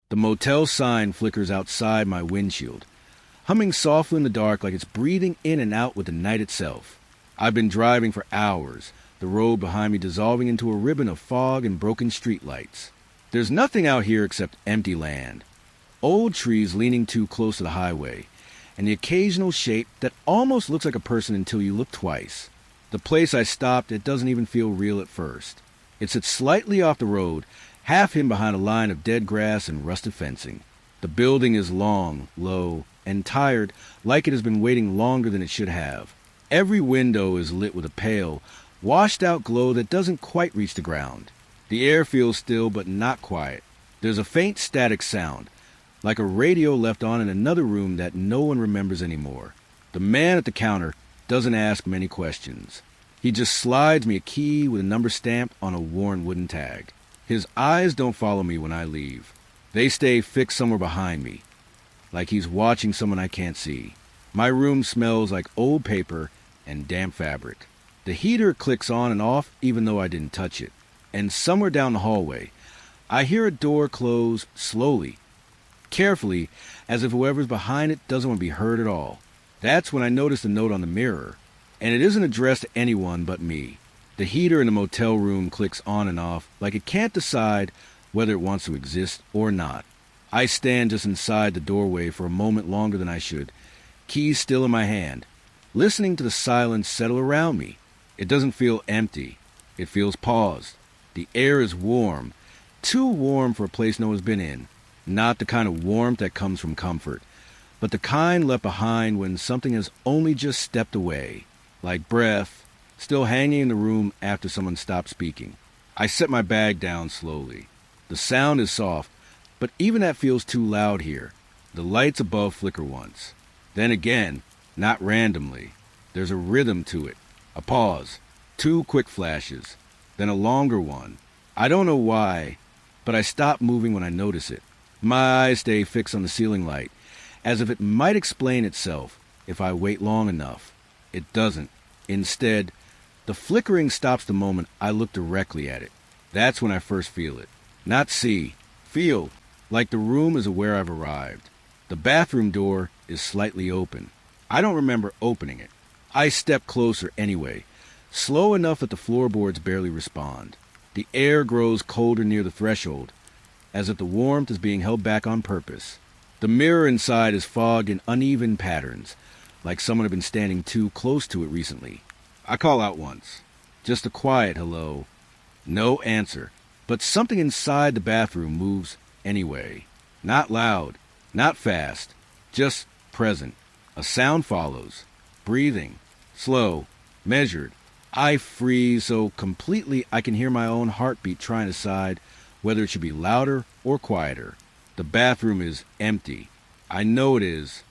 The motel sign flickers outside my windshield, humming softly in the dark like it's breathing in and out with the night itself. I've been driving for hours, the road behind me dissolving into a ribbon of fog and broken streetlights. There's nothing out here except empty land, old trees leaning too close to the highway, and the occasional shape that almost looks like a person until you look twice. The place I stopped, it doesn't even feel real at first. It sits slightly off the road, half hidden behind a line of dead grass and rusted fencing. The building is long, low, and tired, like it has been waiting longer than it should have. Every window is lit with a pale, washed-out glow that doesn't quite reach the ground. The air feels still but not quiet. There's a faint static sound, like a radio left on in another room that no one remembers anymore. The man at the counter doesn't ask many questions. He just slides me a key with a number stamp on a worn wooden tag. His eyes don't follow me when I leave. They stay fixed somewhere behind me, like he's watching someone I can't see. My room smells like old paper and damp fabric. The heater clicks on and off even though I didn't touch it. And somewhere down the hallway, I hear a door close slowly, carefully, as if whoever's behind it doesn't want to be heard at all. That's when I notice the note on the mirror, and it isn't addressed to anyone but me. The heater in the motel room clicks on and off like it can't decide whether it wants to exist or not. I stand just inside the doorway for a moment longer than I should, keys still in my hand, listening to the silence settle around me. It doesn't feel empty. It feels paused. The air is warm, too warm for a place no one's been in. Not the kind of warmth that comes from comfort, but the kind left behind when something has only just stepped away, like breath, still hanging in the room after someone stopped speaking. I set my bag down slowly. The sound is soft, but even that feels too loud here. The lights above flicker once. Then again, not randomly. There's a rhythm to it, a pause, 2 quick flashes, then a longer one. I don't know why, but I stop moving when I notice it. My eyes stay fixed on the ceiling light, as if it might explain itself if I wait long enough. It doesn't. Instead, the flickering stops the moment I look directly at it. That's when I first feel it. Not see, feel, like the room is aware I've arrived. The bathroom door is slightly open. I don't remember opening it. I step closer anyway, slow enough that the floorboards barely respond. The air grows colder near the threshold, as if the warmth is being held back on purpose. The mirror inside is fogged in uneven patterns, like someone had been standing too close to it recently. I call out once. Just a quiet hello. No answer, but something inside the bathroom moves anyway. Not loud, not fast, just present. A sound follows. Breathing. Slow. Measured. I freeze so completely I can hear my own heartbeat trying to decide whether it should be louder or quieter. The bathroom is empty. I know it is.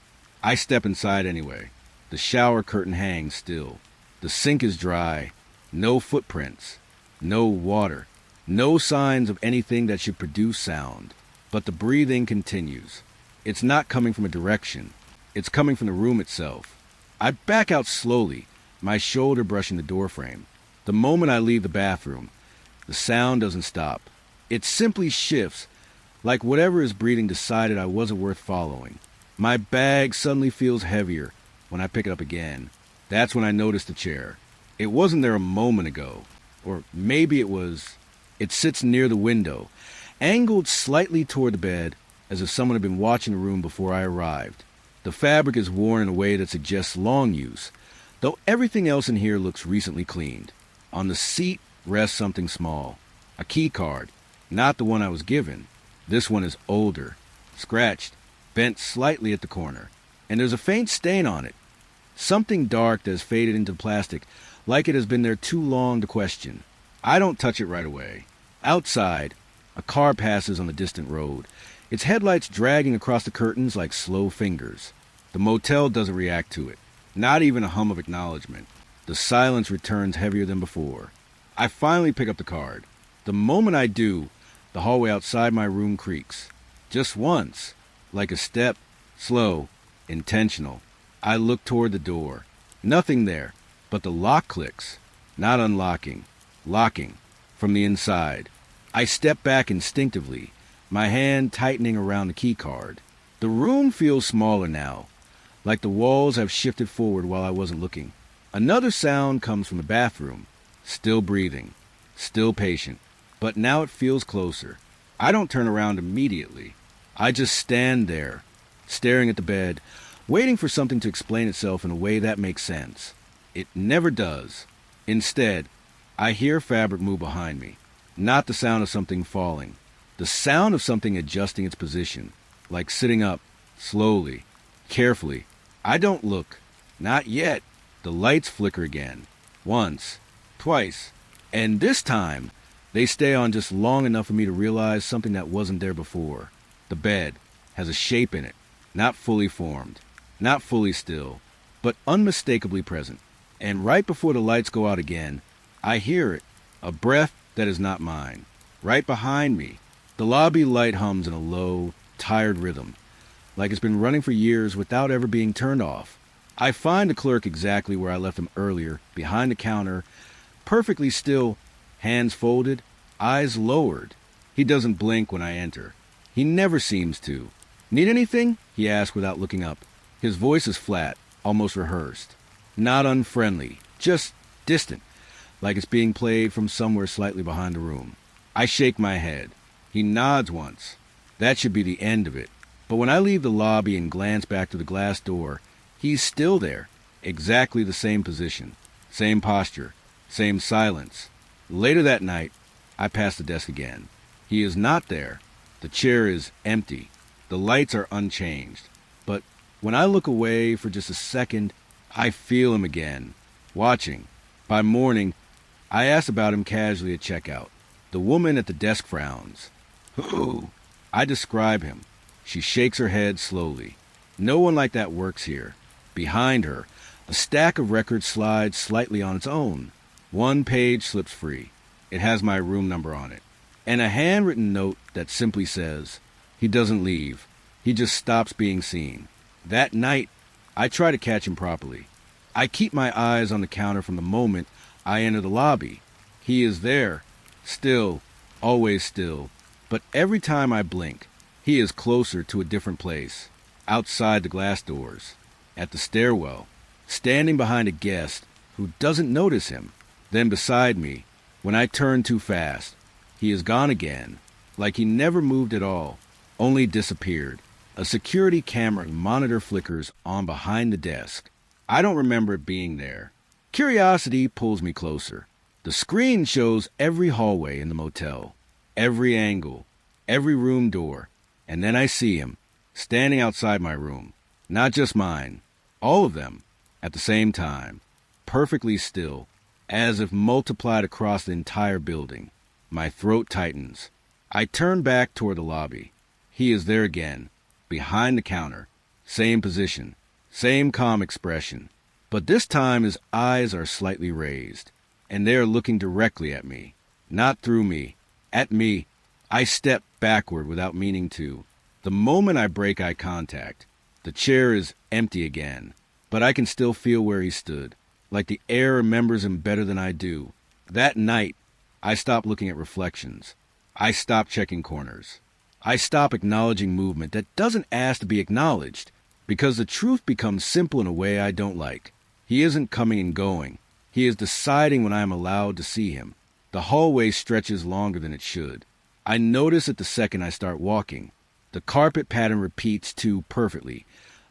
I step inside anyway. The shower curtain hangs still. The sink is dry. No footprints. No water. No signs of anything that should produce sound. But the breathing continues. It's not coming from a direction. It's coming from the room itself. I back out slowly, my shoulder brushing the doorframe. The moment I leave the bathroom, the sound doesn't stop. It simply shifts, like whatever is breathing decided I wasn't worth following. My bag suddenly feels heavier when I pick it up again. That's when I notice the chair. It wasn't there a moment ago. Or maybe it was. It sits near the window, angled slightly toward the bed, as if someone had been watching the room before I arrived. The fabric is worn in a way that suggests long use, though everything else in here looks recently cleaned. On the seat rests something small. A key card. Not the one I was given. This one is older, scratched, bent slightly at the corner, and there's a faint stain on it. Something dark that has faded into plastic, like it has been there too long to question. I don't touch it right away. Outside, a car passes on the distant road, its headlights dragging across the curtains like slow fingers. The motel doesn't react to it. Not even a hum of acknowledgement. The silence returns heavier than before. I finally pick up the card. The moment I do, the hallway outside my room creaks. Just once, like a step, slow, intentional. I look toward the door. Nothing there, but the lock clicks. Not unlocking. Locking. From the inside. I step back instinctively, my hand tightening around the key card. The room feels smaller now, like the walls have shifted forward while I wasn't looking. Another sound comes from the bathroom. Still breathing, still patient, but now it feels closer. I don't turn around immediately. I just stand there, staring at the bed, waiting for something to explain itself in a way that makes sense. It never does. Instead, I hear fabric move behind me. Not the sound of something falling. The sound of something adjusting its position, like sitting up, slowly, carefully. I don't look. Not yet. The lights flicker again. Once. Twice. And this time, they stay on just long enough for me to realize something that wasn't there before. The bed has a shape in it. Not fully formed. Not fully still. But unmistakably present. And right before the lights go out again, I hear it. A breath that is not mine. Right behind me. The lobby light hums in a low, tired rhythm, like it's been running for years without ever being turned off. I find the clerk exactly where I left him earlier, behind the counter, perfectly still, hands folded, eyes lowered. He doesn't blink when I enter. He never seems to. Need anything? He asks without looking up. His voice is flat, almost rehearsed. Not unfriendly, just distant, like it's being played from somewhere slightly behind the room. I shake my head. He nods once. That should be the end of it. But when I leave the lobby and glance back to the glass door, he's still there. Exactly the same position. Same posture. Same silence. Later that night, I pass the desk again. He is not there. The chair is empty. The lights are unchanged. But when I look away for just a second, I feel him again. Watching. By morning, I ask about him casually at checkout. The woman at the desk frowns. Who? I describe him. She shakes her head slowly. No one like that works here. Behind her, a stack of records slides slightly on its own. One page slips free. It has my room number on it. And a handwritten note that simply says, he doesn't leave. He just stops being seen. That night, I try to catch him properly. I keep my eyes on the counter from the moment I enter the lobby. He is there. Still. Always still. But every time I blink, he is closer to a different place. Outside the glass doors. At the stairwell. Standing behind a guest who doesn't notice him. Then beside me, when I turn too fast, he is gone again. Like he never moved at all. Only disappeared. A security camera monitor flickers on behind the desk. I don't remember it being there. Curiosity pulls me closer. The screen shows every hallway in the motel. Every angle, every room door, and then I see him, standing outside my room. Not just mine, all of them, at the same time, perfectly still, as if multiplied across the entire building. My throat tightens. I turn back toward the lobby. He is there again, behind the counter, same position, same calm expression. But this time his eyes are slightly raised, and they are looking directly at me, not through me. At me. I step backward without meaning to. The moment I break eye contact, the chair is empty again, but I can still feel where he stood, like the air remembers him better than I do. That night, I stop looking at reflections. I stop checking corners. I stop acknowledging movement that doesn't ask to be acknowledged, because the truth becomes simple in a way I don't like. He isn't coming and going. He is deciding when I am allowed to see him. The hallway stretches longer than it should. I notice it the second I start walking. The carpet pattern repeats too perfectly,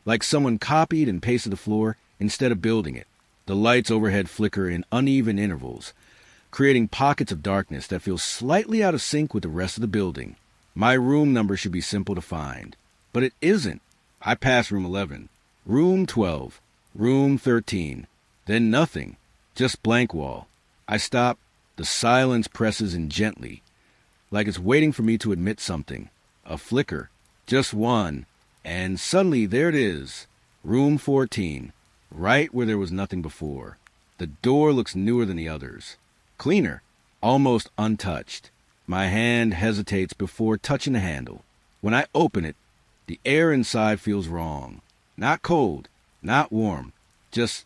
like someone copied and pasted the floor instead of building it. The lights overhead flicker in uneven intervals, creating pockets of darkness that feel slightly out of sync with the rest of the building. My room number should be simple to find, but it isn't. I pass room 11, room 12, room 13, then nothing, just blank wall. I stop. The silence presses in gently, like it's waiting for me to admit something. A flicker, just one, and suddenly there it is, room 14, right where there was nothing before. The door looks newer than the others, cleaner, almost untouched. My hand hesitates before touching the handle. When I open it, the air inside feels wrong. Not cold, not warm, just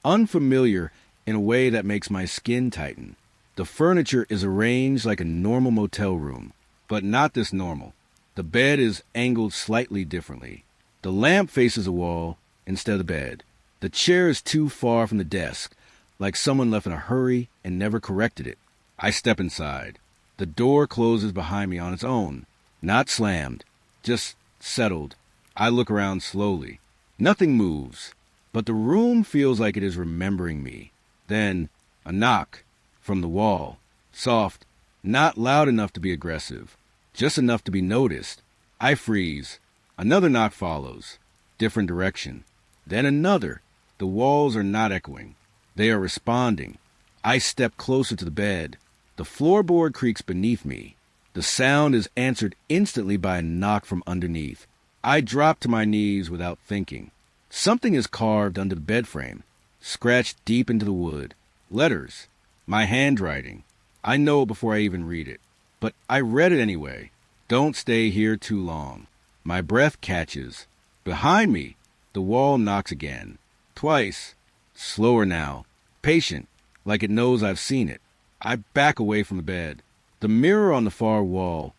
unfamiliar in a way that makes my skin tighten. The furniture is arranged like a normal motel room, but not this normal. The bed is angled slightly differently. The lamp faces a wall instead of the bed. The chair is too far from the desk, like someone left in a hurry and never corrected it. I step inside. The door closes behind me on its own. Not slammed, just settled. I look around slowly. Nothing moves, but the room feels like it is remembering me. Then, a knock from the wall. Soft, not loud enough to be aggressive, just enough to be noticed. I freeze. Another knock follows. Different direction. Then another. The walls are not echoing. They are responding. I step closer to the bed. The floorboard creaks beneath me. The sound is answered instantly by a knock from underneath. I drop to my knees without thinking. Something is carved under the bed frame, scratched deep into the wood. Letters. My handwriting. I know it before I even read it. But I read it anyway. Don't stay here too long. My breath catches. Behind me, the wall knocks again. Twice. Slower now. Patient, like it knows I've seen it. I back away from the bed. The mirror on the far wall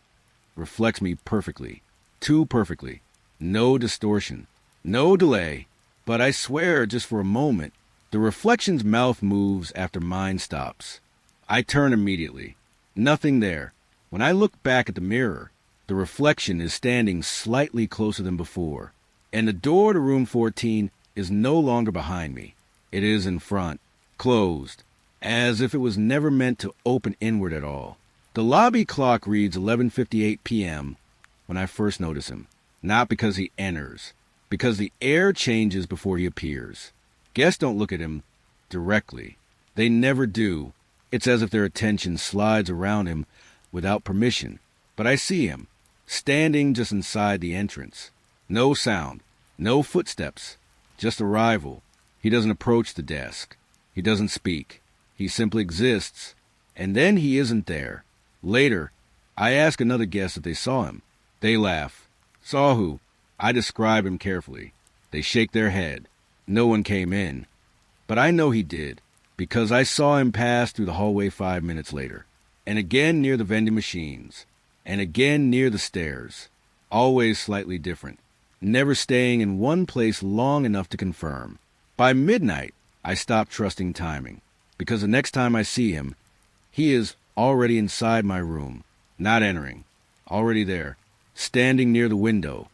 reflects me perfectly. Too perfectly. No distortion. No delay. But I swear, just for a moment, the reflection's mouth moves after mine stops. I turn immediately. Nothing there. When I look back at the mirror, the reflection is standing slightly closer than before, and the door to room 14 is no longer behind me. It is in front, closed, as if it was never meant to open inward at all. The lobby clock reads 11:58 p.m. when I first notice him, not because he enters, because the air changes before he appears. Guests don't look at him directly. They never do. It's as if their attention slides around him without permission. But I see him, standing just inside the entrance. No sound, no footsteps, just arrival. He doesn't approach the desk. He doesn't speak. He simply exists. And then he isn't there. Later, I ask another guest if they saw him. They laugh. Saw who? I describe him carefully. They shake their head. No one came in. But I know he did, because I saw him pass through the hallway 5 minutes later. And again near the vending machines. And again near the stairs. Always slightly different. Never staying in one place long enough to confirm. By midnight, I stop trusting timing, because the next time I see him, he is already inside my room, not entering, already there, standing near the window,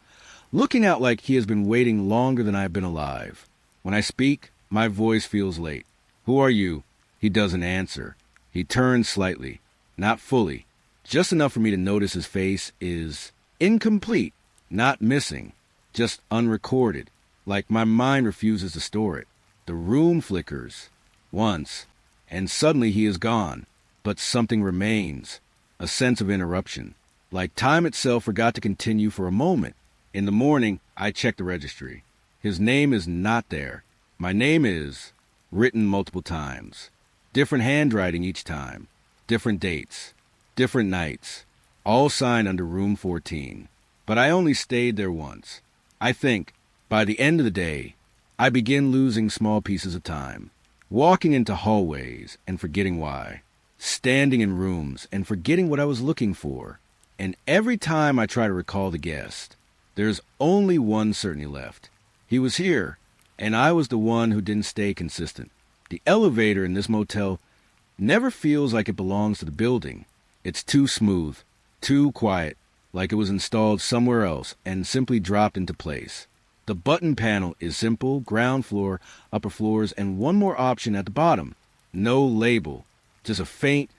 looking out like he has been waiting longer than I have been alive. When I speak, my voice feels late. Who are you? He doesn't answer. He turns slightly, not fully, just enough for me to notice his face is incomplete, not missing, just unrecorded, like my mind refuses to store it. The room flickers, once, and suddenly he is gone, but something remains, a sense of interruption, like time itself forgot to continue for a moment. In the morning, I check the registry. His name is not there. My name is, written multiple times. Different handwriting each time. Different dates. Different nights. All signed under room 14. But I only stayed there once. I think, by the end of the day, I begin losing small pieces of time. Walking into hallways and forgetting why. Standing in rooms and forgetting what I was looking for. And every time I try to recall the guest, there's only one certainty left. He was here, and I was the one who didn't stay consistent. The elevator in this motel never feels like it belongs to the building. It's too smooth, too quiet, like it was installed somewhere else and simply dropped into place. The button panel is simple, ground floor, upper floors, and one more option at the bottom. No label, just a faint,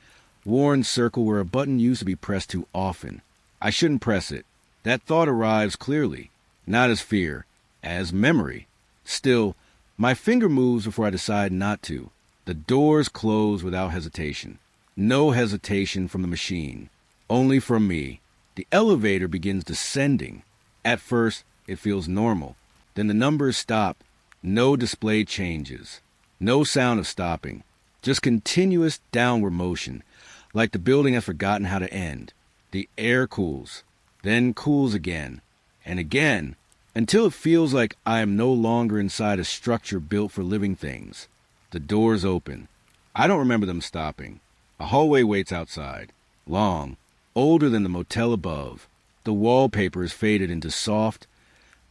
worn circle where a button used to be pressed too often. I shouldn't press it. That thought arrives clearly, not as fear, as memory. Still, my finger moves before I decide not to. The doors close without hesitation. No hesitation from the machine, only from me. The elevator begins descending. At first, it feels normal. Then the numbers stop. No display changes. No sound of stopping. Just continuous downward motion, like the building has forgotten how to end. The air cools, then cools again, and again, until it feels like I am no longer inside a structure built for living things. The doors open. I don't remember them stopping. A hallway waits outside. Long, older than the motel above. The wallpaper is faded into soft,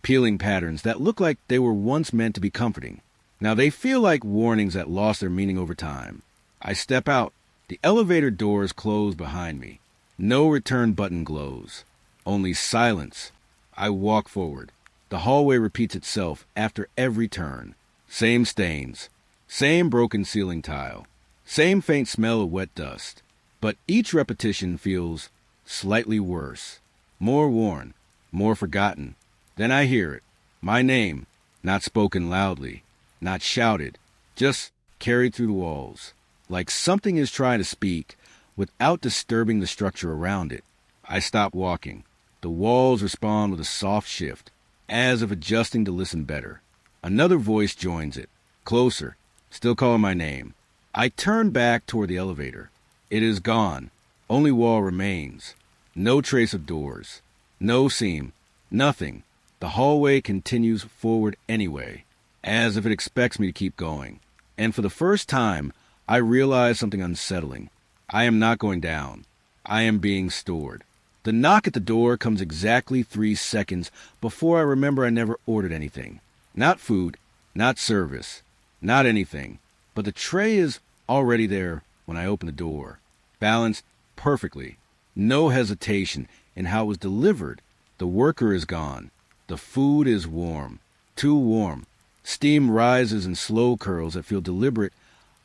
peeling patterns that look like they were once meant to be comforting. Now they feel like warnings that lost their meaning over time. I step out. The elevator doors close behind me. No return button glows. Only silence. I walk forward. The hallway repeats itself after every turn. Same stains. Same broken ceiling tile. Same faint smell of wet dust. But each repetition feels slightly worse. More worn. More forgotten. Then I hear it. My name. Not spoken loudly. Not shouted. Just carried through the walls. Like something is trying to speak without disturbing the structure around it. I stop walking. The walls respond with a soft shift, as if adjusting to listen better. Another voice joins it. Closer. Still calling my name. I turn back toward the elevator. It is gone. Only wall remains. No trace of doors. No seam. Nothing. The hallway continues forward anyway, as if it expects me to keep going. And for the first time, I realize something unsettling. I am not going down. I am being stored. The knock at the door comes exactly 3 seconds before I remember I never ordered anything. Not food, not service, not anything. But the tray is already there when I open the door. Balanced perfectly. No hesitation in how it was delivered. The worker is gone. The food is warm. Too warm. Steam rises in slow curls that feel deliberate,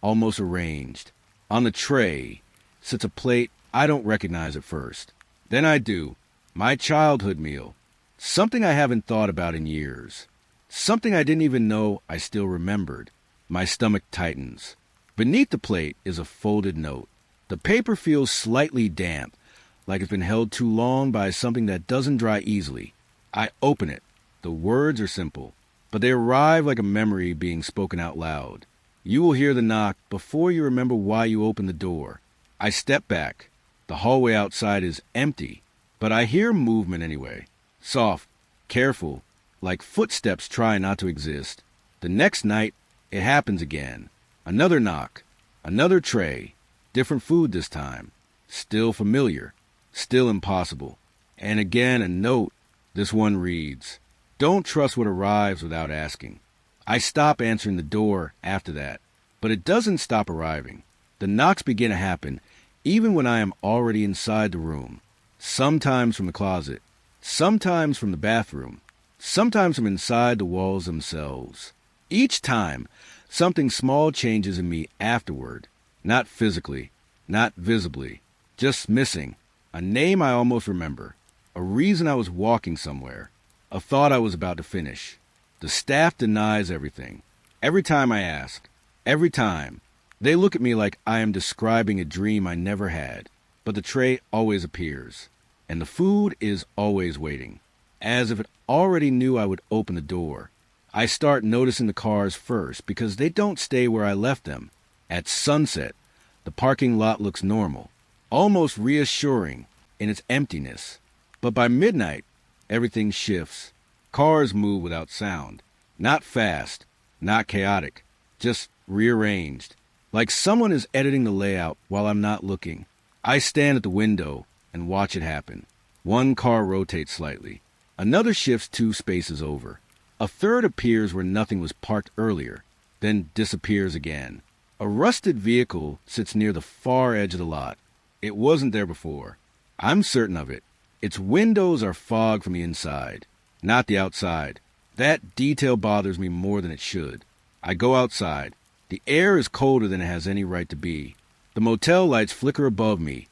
almost arranged. On the tray sits a plate I don't recognize at first. Then I do. My childhood meal. Something I haven't thought about in years. Something I didn't even know I still remembered. My stomach tightens. Beneath the plate is a folded note. The paper feels slightly damp, like it's been held too long by something that doesn't dry easily. I open it. The words are simple, but they arrive like a memory being spoken out loud. You will hear the knock before you remember why you opened the door. I step back. The hallway outside is empty, but I hear movement anyway. Soft, careful, like footsteps trying not to exist. The next night, it happens again. Another knock. Another tray. Different food this time. Still familiar. Still impossible. And again a note. This one reads, "Don't trust what arrives without asking." I stop answering the door after that, but it doesn't stop arriving. The knocks begin to happen even when I am already inside the room. Sometimes from the closet, sometimes from the bathroom, sometimes from inside the walls themselves. Each time, something small changes in me afterward. Not physically, not visibly, just missing. A name I almost remember. A reason I was walking somewhere. A thought I was about to finish. The staff denies everything. Every time I ask. Every time. They look at me like I am describing a dream I never had. But the tray always appears. And the food is always waiting. As if it already knew I would open the door. I start noticing the cars first because they don't stay where I left them. At sunset, the parking lot looks normal. Almost reassuring in its emptiness. But by midnight, everything shifts. Cars move without sound. Not fast, not chaotic, just rearranged. Like someone is editing the layout while I'm not looking. I stand at the window and watch it happen. One car rotates slightly. Another shifts 2 spaces over. A third appears where nothing was parked earlier, then disappears again. A rusted vehicle sits near the far edge of the lot. It wasn't there before. I'm certain of it. Its windows are fogged from the inside, not the outside. That detail bothers me more than it should. I go outside. The air is colder than it has any right to be. The motel lights flicker above me,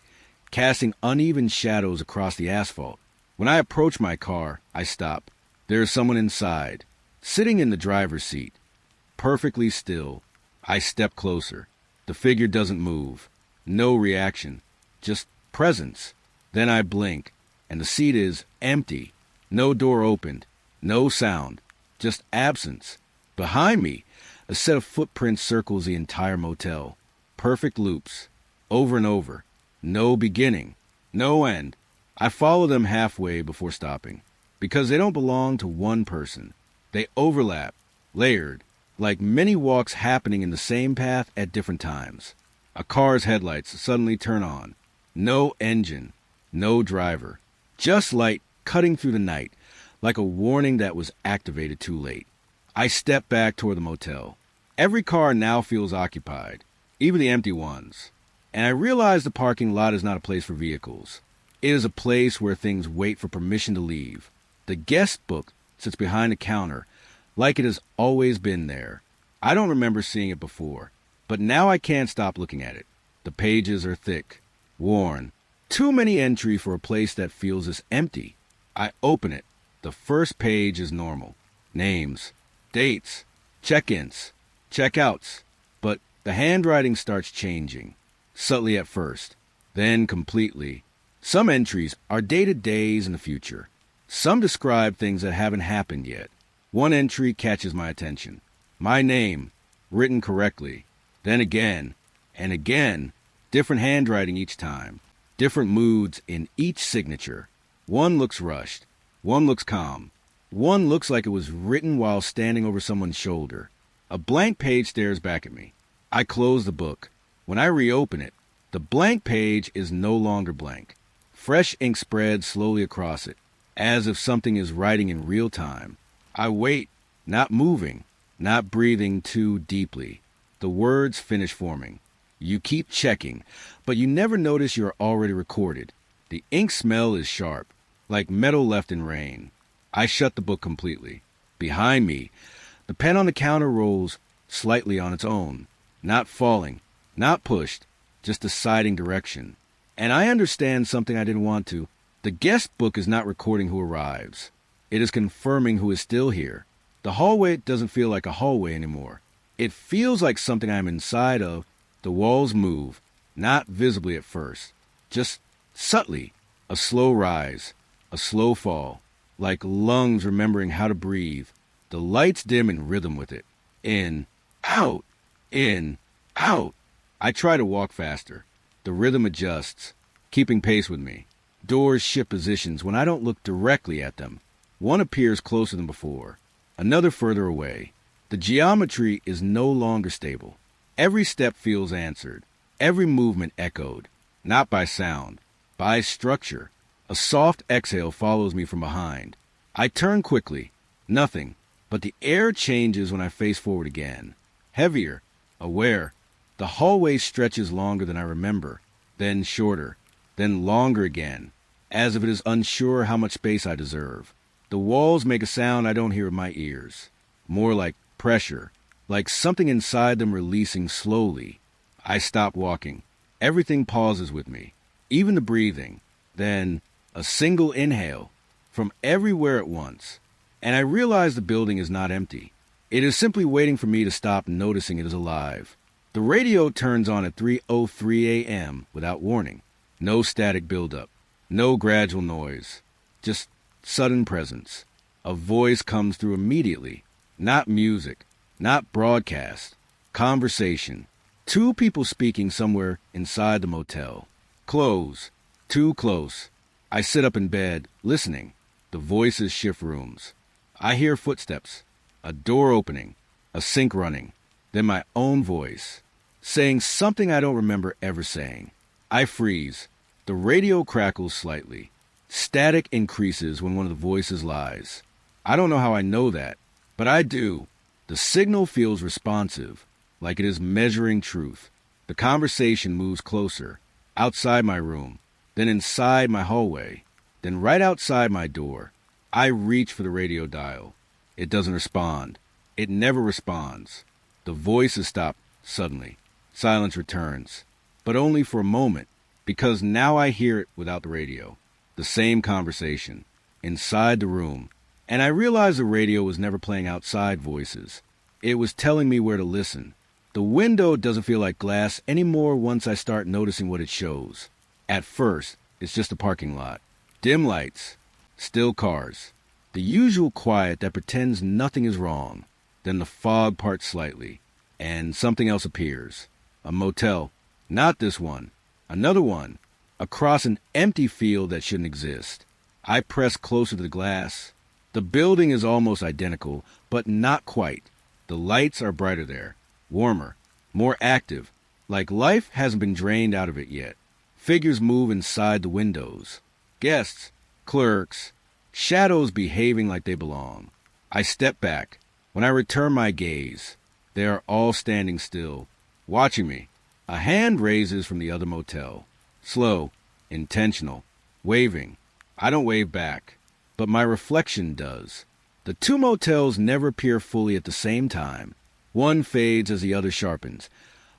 casting uneven shadows across the asphalt. When I approach my car, I stop. There is someone inside, sitting in the driver's seat, perfectly still. I step closer. The figure doesn't move. No reaction. Just presence. Then I blink, and the seat is empty. No door opened. No sound. Just absence. Behind me, a set of footprints circles the entire motel. Perfect loops. Over and over. No beginning. No end. I follow them halfway before stopping. Because they don't belong to one person. They overlap. Layered. Like many walks happening in the same path at different times. A car's headlights suddenly turn on. No engine. No driver. Just light cutting through the night, like a warning that was activated too late. I step back toward the motel. Every car now feels occupied, even the empty ones. And I realize the parking lot is not a place for vehicles. It is a place where things wait for permission to leave. The guest book sits behind the counter, like it has always been there. I don't remember seeing it before, but now I can't stop looking at it. The pages are thick, worn. Too many entry for a place that feels this empty. I open it. The first page is normal. Names, dates, check-ins, check-outs. But the handwriting starts changing, subtly at first, then completely. Some entries are dated days in the future. Some describe things that haven't happened yet. One entry catches my attention. My name, written correctly. Then again, and again, different handwriting each time. Different moods in each signature. One looks rushed. One looks calm. One looks like it was written while standing over someone's shoulder. A blank page stares back at me. I close the book. When I reopen it, the blank page is no longer blank. Fresh ink spreads slowly across it, as if something is writing in real time. I wait, not moving, not breathing too deeply. The words finish forming. You keep checking, but you never notice you're already recorded. The ink smell is sharp, like metal left in rain. I shut the book completely. Behind me, the pen on the counter rolls slightly on its own, not falling, not pushed, just deciding direction. And I understand something I didn't want to. The guest book is not recording who arrives. It is confirming who is still here. The hallway doesn't feel like a hallway anymore. It feels like something I'm inside of. The walls move, not visibly at first, just subtly. A slow rise, a slow fall, like lungs remembering how to breathe. The lights dim in rhythm with it. In, out, in, out. I try to walk faster. The rhythm adjusts, keeping pace with me. Doors shift positions when I don't look directly at them. One appears closer than before, another further away. The geometry is no longer stable. Every step feels answered, every movement echoed, not by sound, by structure. A soft exhale follows me from behind. I turn quickly. Nothing, but the air changes when I face forward again. Heavier, aware. The hallway stretches longer than I remember, then shorter, then longer again, as if it is unsure how much space I deserve. The walls make a sound I don't hear with my ears, more like pressure, like something inside them releasing slowly. I stop walking. Everything pauses with me, even the breathing. Then a single inhale from everywhere at once, and I realize the building is not empty. It is simply waiting for me to stop noticing it is alive. The radio turns on at 3:03 a.m. without warning. No static buildup, no gradual noise, just sudden presence. A voice comes through immediately. Not music, not broadcast. Conversation. Two people speaking somewhere inside the motel. Close. Too close. I sit up in bed, listening. The voices shift rooms. I hear footsteps, a door opening, a sink running, then my own voice, saying something I don't remember ever saying. I freeze. The radio crackles slightly. Static increases when one of the voices lies. I don't know how I know that, but I do. The signal feels responsive, like it is measuring truth. The conversation moves closer, outside my room, then inside my hallway, then right outside my door. I reach for the radio dial. It doesn't respond. It never responds. The voices stop suddenly. Silence returns, but only for a moment, because now I hear it without the radio. The same conversation, inside the room, and I realize the radio was never playing outside voices. It was telling me where to listen. The window doesn't feel like glass anymore once I start noticing what it shows. At first, it's just a parking lot. Dim lights, still cars. The usual quiet that pretends nothing is wrong. Then the fog parts slightly, and something else appears. A motel. Not this one. Another one. Across an empty field that shouldn't exist. I press closer to the glass. The building is almost identical, but not quite. The lights are brighter there, warmer, more active, like life hasn't been drained out of it yet. Figures move inside the windows. Guests, clerks, shadows behaving like they belong. I step back. When I return my gaze, they are all standing still, watching me. A hand raises from the other motel. Slow, intentional, waving. I don't wave back, but my reflection does. The two motels never appear fully at the same time. One fades as the other sharpens,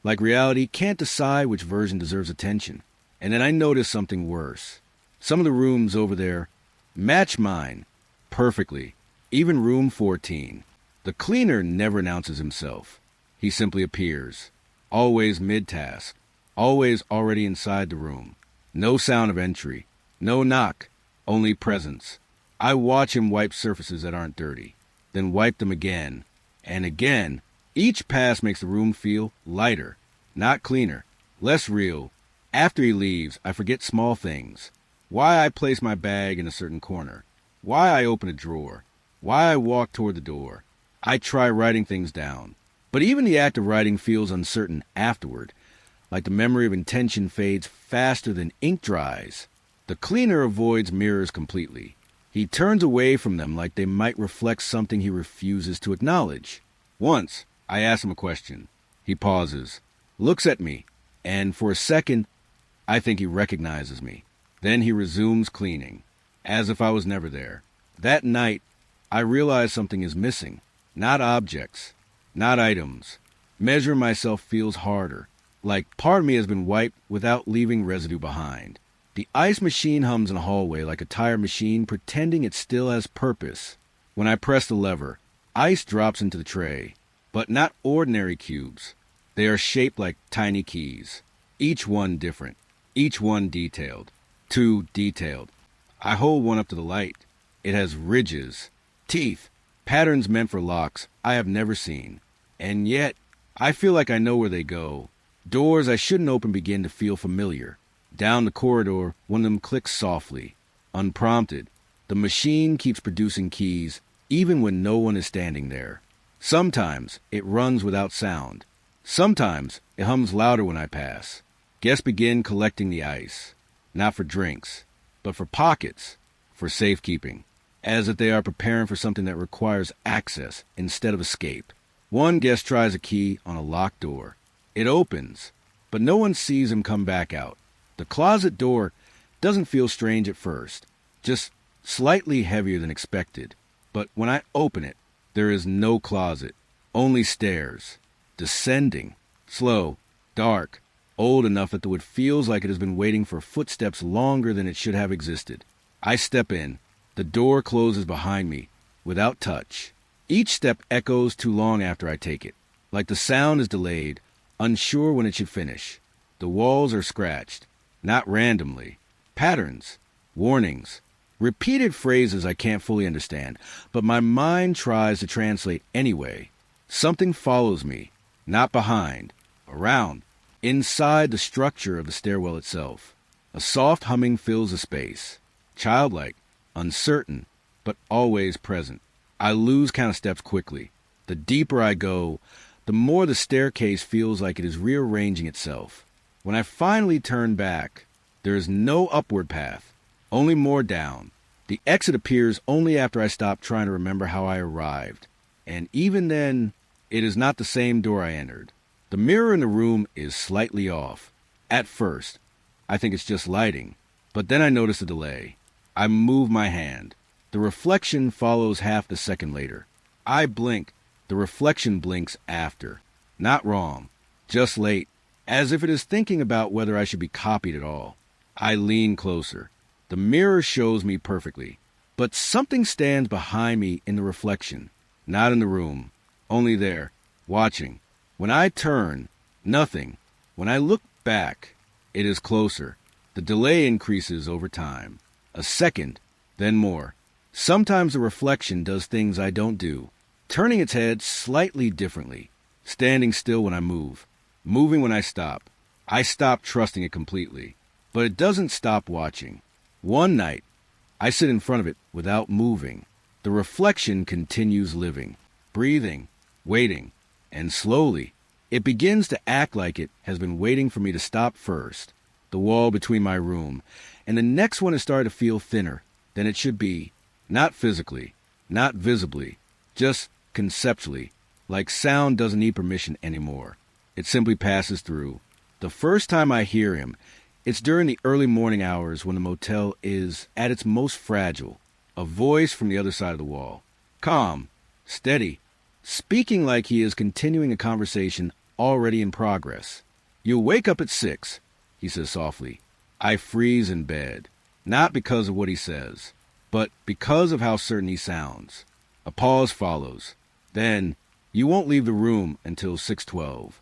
like reality can't decide which version deserves attention. And then I notice something worse. Some of the rooms over there match mine perfectly, even room 14. The cleaner never announces himself. He simply appears, always mid-task, always already inside the room. No sound of entry, no knock, only presence. I watch him wipe surfaces that aren't dirty, then wipe them again and again. Each pass makes the room feel lighter, not cleaner, less real. After he leaves, I forget small things. Why I place my bag in a certain corner, why I open a drawer, why I walk toward the door. I try writing things down, but even the act of writing feels uncertain afterward, like the memory of intention fades faster than ink dries. The cleaner avoids mirrors completely. He turns away from them like they might reflect something he refuses to acknowledge. Once, I ask him a question. He pauses, looks at me, and for a second, I think he recognizes me. Then he resumes cleaning, as if I was never there. That night, I realize something is missing. Not objects, not items. Measuring myself feels harder, like part of me has been wiped without leaving residue behind. The ice machine hums in the hallway like a tired machine pretending it still has purpose. When I press the lever, ice drops into the tray, but not ordinary cubes. They are shaped like tiny keys, each one different, each one detailed. Too detailed. I hold one up to the light. It has ridges, teeth, patterns meant for locks I have never seen. And yet, I feel like I know where they go. Doors I shouldn't open begin to feel familiar. Down the corridor, one of them clicks softly, unprompted. The machine keeps producing keys, even when no one is standing there. Sometimes it runs without sound. Sometimes it hums louder when I pass. Guests begin collecting the ice. Not for drinks, but for pockets, for safekeeping, as if they are preparing for something that requires access instead of escape. One guest tries a key on a locked door. It opens, but no one sees him come back out. The closet door doesn't feel strange at first, just slightly heavier than expected. But when I open it, there is no closet, only stairs, descending, slow, dark, old enough that the wood feels like it has been waiting for footsteps longer than it should have existed. I step in. The door closes behind me, without touch. Each step echoes too long after I take it, like the sound is delayed, unsure when it should finish. The walls are scratched, not randomly. Patterns, warnings, repeated phrases I can't fully understand, but my mind tries to translate anyway. Something follows me, not behind, around, inside the structure of the stairwell itself. A soft humming fills the space, childlike, uncertain, but always present. I lose count of steps quickly. The deeper I go, the more the staircase feels like it is rearranging itself. When I finally turn back, there is no upward path, only more down. The exit appears only after I stop trying to remember how I arrived. And even then, it is not the same door I entered. The mirror in the room is slightly off. At first, I think it's just lighting, but then I notice a delay. I move my hand. The reflection follows half a second later. I blink. The reflection blinks after. Not wrong, just late, as if it is thinking about whether I should be copied at all. I lean closer. The mirror shows me perfectly, but something stands behind me in the reflection, not in the room, only there, watching. When I turn, nothing. When I look back, it is closer. The delay increases over time. A second, then more. Sometimes the reflection does things I don't do, turning its head slightly differently, standing still when I move, moving when I stop. I stop trusting it completely, but it doesn't stop watching. One night, I sit in front of it without moving. The reflection continues living, breathing, waiting, and slowly, it begins to act like it has been waiting for me to stop first. The wall between my room and the next one has started to feel thinner than it should be. Not physically, not visibly, just conceptually, like sound doesn't need permission anymore. It simply passes through. The first time I hear him, it's during the early morning hours when the motel is at its most fragile. A voice from the other side of the wall. Calm, steady, speaking like he is continuing a conversation already in progress. You'll wake up at 6, he says softly. I freeze in bed, not because of what he says, but because of how certain he sounds. A pause follows. Then, you won't leave the room until 6:12.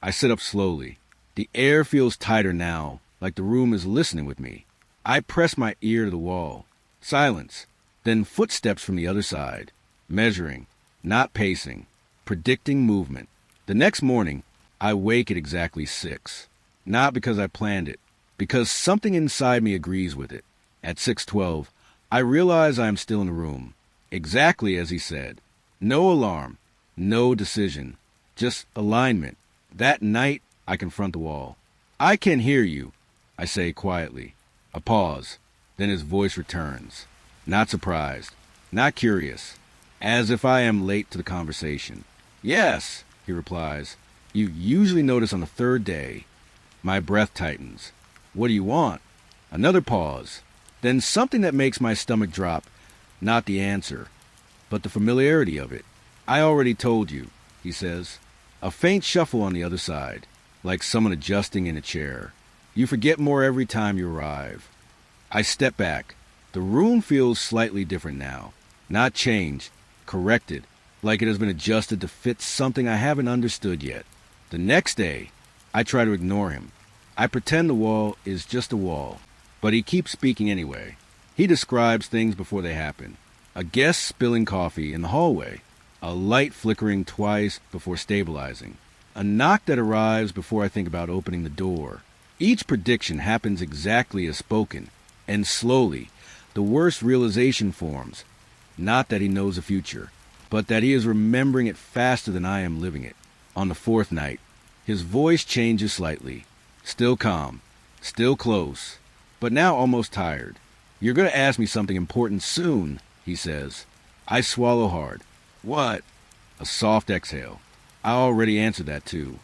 I sit up slowly. The air feels tighter now, like the room is listening with me. I press my ear to the wall. Silence. Then footsteps from the other side. Measuring, not pacing, predicting movement. The next morning, I wake at exactly 6. Not because I planned it, because something inside me agrees with it. At 6:12, I realize I am still in the room. Exactly as he said. No alarm, no decision, just alignment. That night, I confront the wall. I can hear you, I say quietly. A pause. Then his voice returns. Not surprised, not curious, as if I am late to the conversation. Yes, he replies. You usually notice on the third day. My breath tightens. What do you want? Another pause. Then something that makes my stomach drop. Not the answer, but the familiarity of it. I already told you, he says. A faint shuffle on the other side, like someone adjusting in a chair. You forget more every time you arrive. I step back. The room feels slightly different now. Not changed, corrected, like it has been adjusted to fit something I haven't understood yet. The next day, I try to ignore him. I pretend the wall is just a wall, but he keeps speaking anyway. He describes things before they happen. A guest spilling coffee in the hallway. A light flickering twice before stabilizing. A knock that arrives before I think about opening the door. Each prediction happens exactly as spoken, and slowly, the worst realization forms. Not that he knows the future, but that he is remembering it faster than I am living it. On the 4th night, his voice changes slightly. Still calm, still close, but now almost tired. You're going to ask me something important soon, he says. I swallow hard. What? A soft exhale. I already answered that too.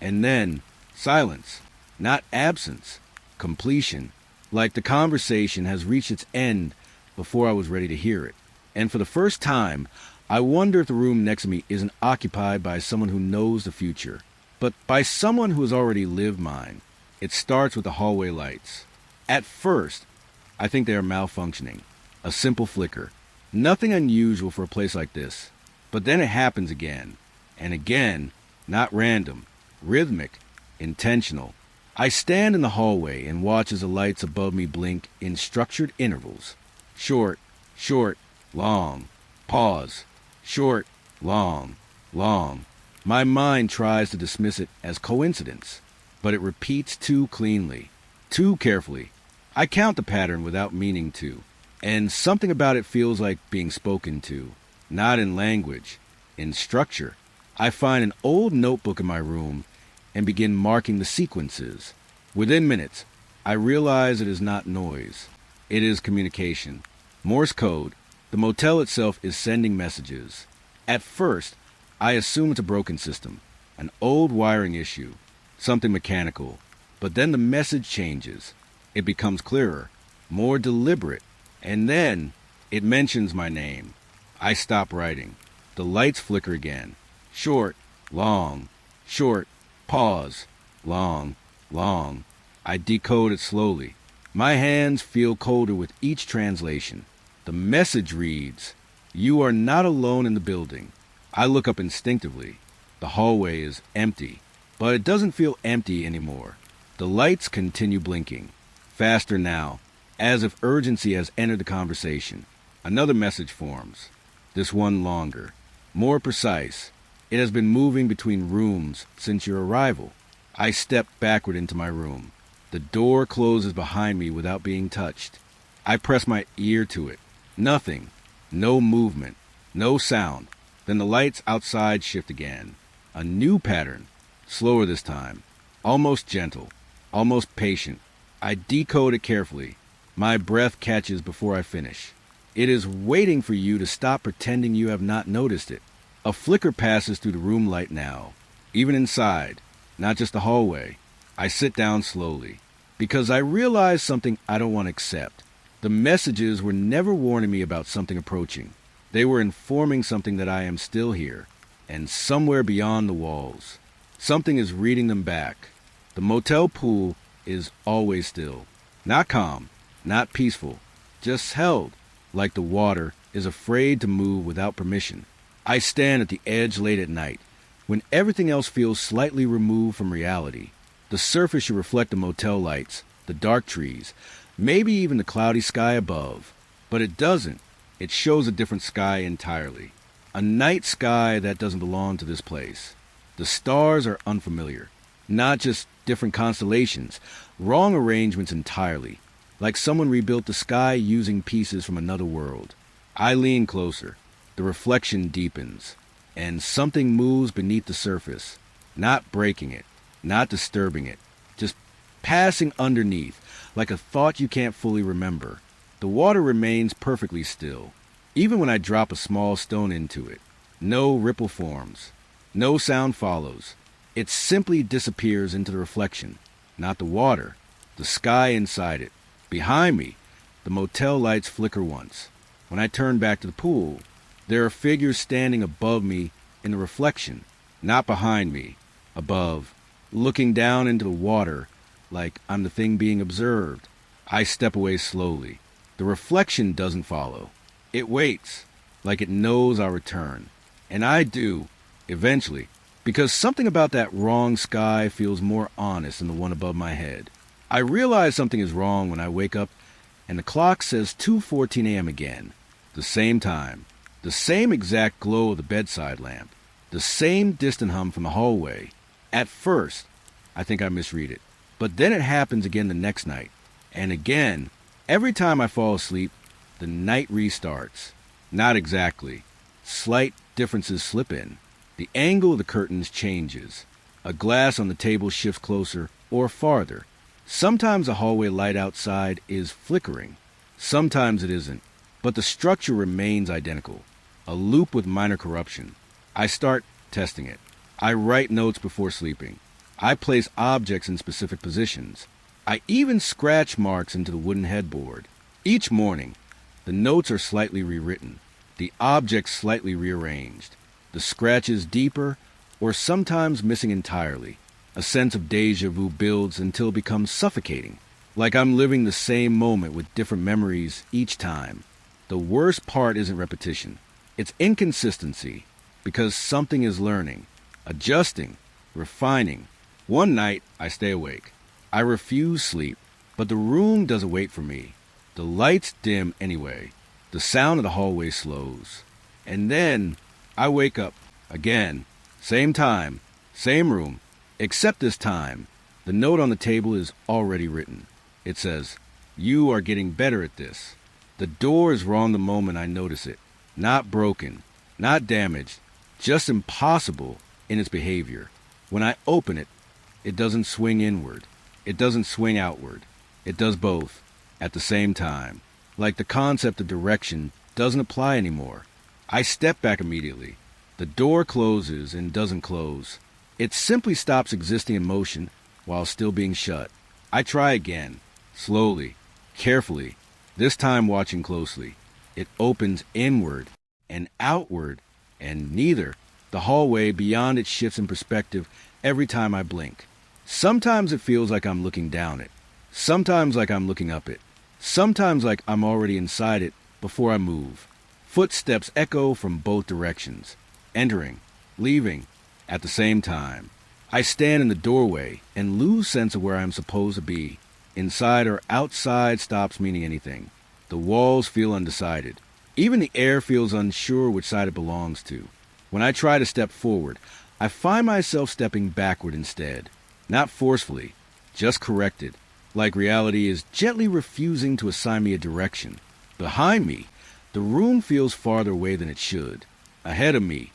And then, silence. Not absence. Completion. Like the conversation has reached its end before I was ready to hear it. And for the first time, I wonder if the room next to me isn't occupied by someone who knows the future, but by someone who has already lived mine. It starts with the hallway lights. At first, I think they are malfunctioning. A simple flicker. Nothing unusual for a place like this. But then it happens again. And again, not random. Rhythmic. Intentional. I stand in the hallway and watch as the lights above me blink in structured intervals. Short, short, long. Pause. Short, long, long. My mind tries to dismiss it as coincidence, but it repeats too cleanly, too carefully. I count the pattern without meaning to, and something about it feels like being spoken to, not in language, in structure. I find an old notebook in my room and begin marking the sequences. Within minutes, I realize it is not noise. It is communication. Morse code. The motel itself is sending messages. At first, I assume it's a broken system, an old wiring issue, something mechanical. But then the message changes. It becomes clearer, more deliberate, and then it mentions my name. I stop writing. The lights flicker again. Short, long, short, pause, long, long. I decode it slowly. My hands feel colder with each translation. The message reads, "You are not alone in the building." I look up instinctively. The hallway is empty, but it doesn't feel empty anymore. The lights continue blinking, faster now, as if urgency has entered the conversation. Another message forms, this one longer, more precise. It has been moving between rooms since your arrival. I step backward into my room. The door closes behind me without being touched. I press my ear to it. Nothing. No movement. No sound. Then the lights outside shift again. A new pattern. Slower this time. Almost gentle. Almost patient. I decode it carefully. My breath catches before I finish. It is waiting for you to stop pretending you have not noticed it. A flicker passes through the room light now, even inside, not just the hallway. I sit down slowly, because I realize something I don't want to accept. The messages were never warning me about something approaching. They were informing something that I am still here, and somewhere beyond the walls. Something is reading them back. The motel pool is always still. Not calm, not peaceful, just held, like the water is afraid to move without permission. I stand at the edge late at night, when everything else feels slightly removed from reality. The surface should reflect the motel lights, the dark trees, maybe even the cloudy sky above. But it doesn't. It shows a different sky entirely. A night sky that doesn't belong to this place. The stars are unfamiliar. Not just different constellations, wrong arrangements entirely. Like someone rebuilt the sky using pieces from another world. I lean closer. The reflection deepens. And something moves beneath the surface. Not breaking it. Not disturbing it. Just passing underneath, like a thought you can't fully remember. The water remains perfectly still, even when I drop a small stone into it. No ripple forms. No sound follows. It simply disappears into the reflection. Not the water. The sky inside it. Behind me, the motel lights flicker once. When I turn back to the pool, there are figures standing above me in the reflection. Not behind me. Above. Looking down into the water like I'm the thing being observed. I step away slowly. The reflection doesn't follow. It waits, like it knows I'll return. And I do, eventually, because something about that wrong sky feels more honest than the one above my head. I realize something is wrong when I wake up and the clock says 2:14 a.m. again. The same time. The same exact glow of the bedside lamp. The same distant hum from the hallway. At first, I think I misread it. But then it happens again the next night. And again, every time I fall asleep, the night restarts. Not exactly. Slight differences slip in. The angle of the curtains changes. A glass on the table shifts closer or farther. Sometimes the hallway light outside is flickering. Sometimes it isn't. But the structure remains identical. A loop with minor corruption. I start testing it. I write notes before sleeping. I place objects in specific positions. I even scratch marks into the wooden headboard. Each morning, the notes are slightly rewritten, the objects slightly rearranged, the scratches deeper or sometimes missing entirely. A sense of deja vu builds until it becomes suffocating, like I'm living the same moment with different memories each time. The worst part isn't repetition. It's inconsistency, because something is learning, adjusting, refining. One night, I stay awake. I refuse sleep, but the room doesn't wait for me. The lights dim anyway. The sound of the hallway slows. And then, I wake up. Again. Same time. Same room. Except this time, the note on the table is already written. It says, "You are getting better at this." The door is wrong the moment I notice it. Not broken. Not damaged. Just impossible in its behavior. When I open it, it doesn't swing inward. It doesn't swing outward. It does both at the same time. Like the concept of direction doesn't apply anymore. I step back immediately. The door closes and doesn't close. It simply stops existing in motion while still being shut. I try again, slowly, carefully, this time watching closely. It opens inward and outward, and neither. The hallway beyond it shifts in perspective every time I blink. Sometimes it feels like I'm looking down it. Sometimes like I'm looking up it. Sometimes like I'm already inside it before I move. Footsteps echo from both directions. Entering, leaving, at the same time. I stand in the doorway and lose sense of where I'm supposed to be. Inside or outside stops meaning anything. The walls feel undecided. Even the air feels unsure which side it belongs to. When I try to step forward, I find myself stepping backward instead. Not forcefully, just corrected, like reality is gently refusing to assign me a direction. Behind me, the room feels farther away than it should. Ahead of me,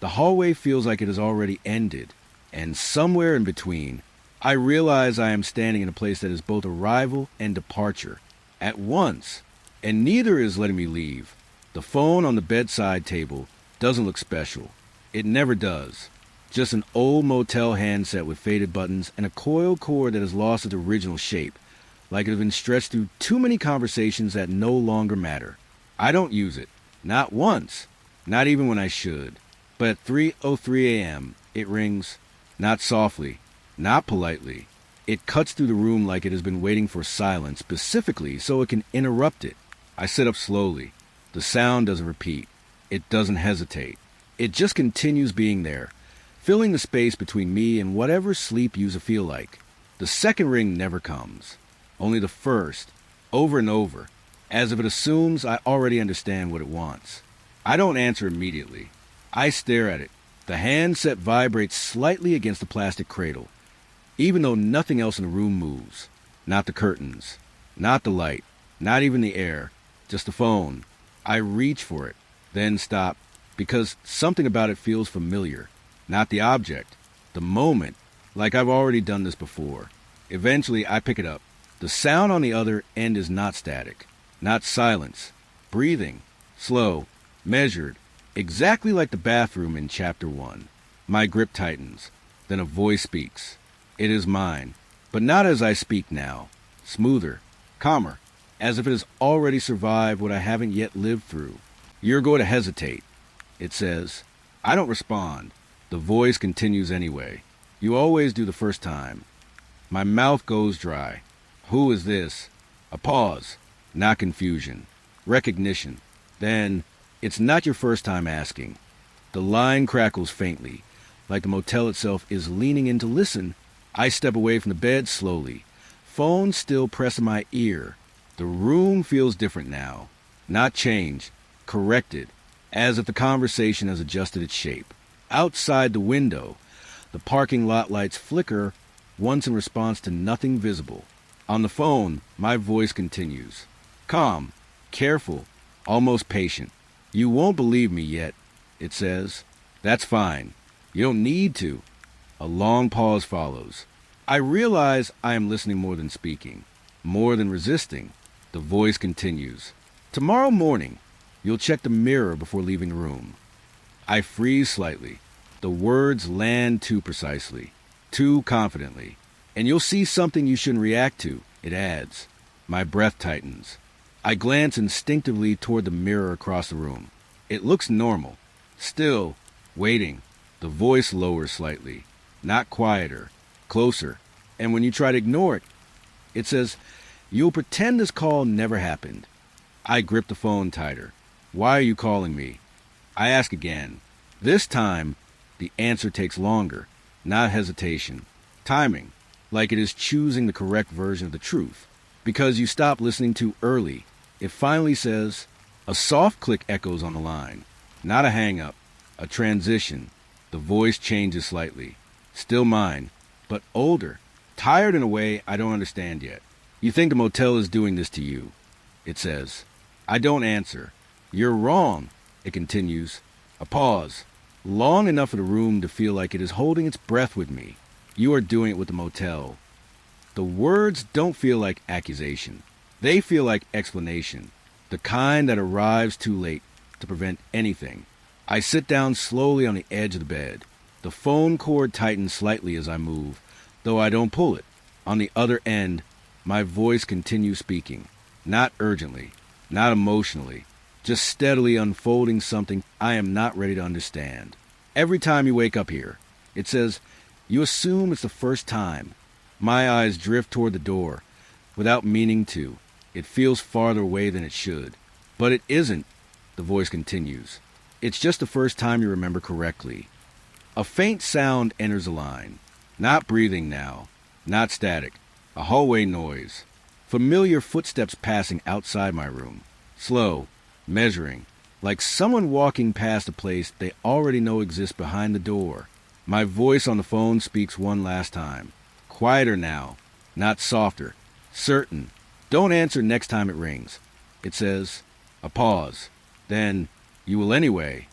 the hallway feels like it has already ended. And somewhere in between, I realize I am standing in a place that is both arrival and departure. At once, And neither is letting me leave. The phone on the bedside table doesn't look special. It never does. Just an old Motel handset with faded buttons and a coiled cord that has lost its original shape, like it has been stretched through too many conversations that no longer matter. I don't use it. Not once. Not even when I should. But at 3:03 a.m., it rings. Not softly. Not politely. It cuts through the room like it has been waiting for silence specifically so it can interrupt it. I sit up slowly. The sound doesn't repeat. It doesn't hesitate. It just continues being there, filling the space between me and whatever sleep used to feel like. The second ring never comes. Only the first, over and over, as if it assumes I already understand what it wants. I don't answer immediately. I stare at it. The handset vibrates slightly against the plastic cradle, even though nothing else in the room moves. Not the curtains, not the light, not even the air, just the phone. I reach for it, then stop, because something about it feels familiar. Not the object, the moment, like I've already done this before. Eventually, I pick it up. The sound on the other end is not static, not silence, breathing, slow, measured, exactly like the bathroom in Chapter 1. My grip tightens. Then a voice speaks. It is mine, but not as I speak now. Smoother, calmer, as if it has already survived what I haven't yet lived through. You're going to hesitate, it says. I don't respond. The voice continues anyway. You always do the first time. My mouth goes dry. Who is this? A pause. Not confusion. Recognition. Then, it's not your first time asking. The line crackles faintly, like the motel itself is leaning in to listen. I step away from the bed slowly, phone still pressing my ear. The room feels different now. Not changed, corrected, as if the conversation has adjusted its shape. Outside the window, the parking lot lights flicker, once in response to nothing visible. On the phone, my voice continues. Calm, careful, almost patient. You won't believe me yet, it says. That's fine. You don't need to. A long pause follows. I realize I am listening more than speaking, more than resisting. The voice continues. Tomorrow morning, you'll check the mirror before leaving the room. I freeze slightly. The words land too precisely, too confidently. And you'll see something you shouldn't react to, it adds. My breath tightens. I glance instinctively toward the mirror across the room. It looks normal. Still, waiting. The voice lowers slightly. Not quieter. Closer. And when you try to ignore it, it says, you'll pretend this call never happened. I grip the phone tighter. Why are you calling me? I ask again. This time, the answer takes longer. Not hesitation. Timing. Like it is choosing the correct version of the truth. Because you stop listening too early. It finally says, a soft click echoes on the line. Not a hang-up. A transition. The voice changes slightly. Still mine, but older. Tired in a way I don't understand yet. You think the motel is doing this to you, it says. I don't answer. You're wrong, it continues. A pause. Long enough for the room to feel like it is holding its breath with me. You are doing it with the motel. The words don't feel like accusation. They feel like explanation. The kind that arrives too late to prevent anything. I sit down slowly on the edge of the bed. The phone cord tightens slightly as I move, though I don't pull it. On the other end, my voice continues speaking. Not urgently, not emotionally, just steadily unfolding something I am not ready to understand. Every time you wake up here, it says, you assume it's the first time. My eyes drift toward the door, without meaning to. It feels farther away than it should. But it isn't, the voice continues. It's just the first time you remember correctly. A faint sound enters the line. Not breathing now. Not static. A hallway noise. Familiar footsteps passing outside my room. Slow. Measuring. Like someone walking past a place they already know exists behind the door. My voice on the phone speaks one last time. Quieter now. Not softer. Certain. Don't answer next time it rings. It says. A pause. Then, you will anyway.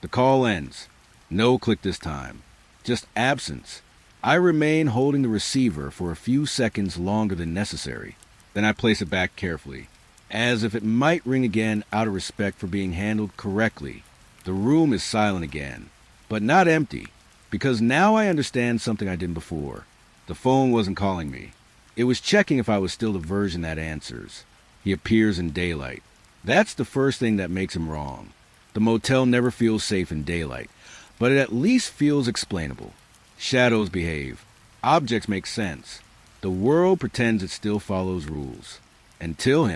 The call ends. No click this time. Just absence. I remain holding the receiver for a few seconds longer than necessary. Then I place it back carefully. as if it might ring again out of respect for being handled correctly. The room is silent again, but not empty, because now I understand something I didn't before. The phone wasn't calling me. It was checking if I was still the version that answers. He appears in daylight. That's the first thing that makes him wrong. The motel never feels safe in daylight, but it at least feels explainable. Shadows behave. Objects make sense. The world pretends it still follows rules. Until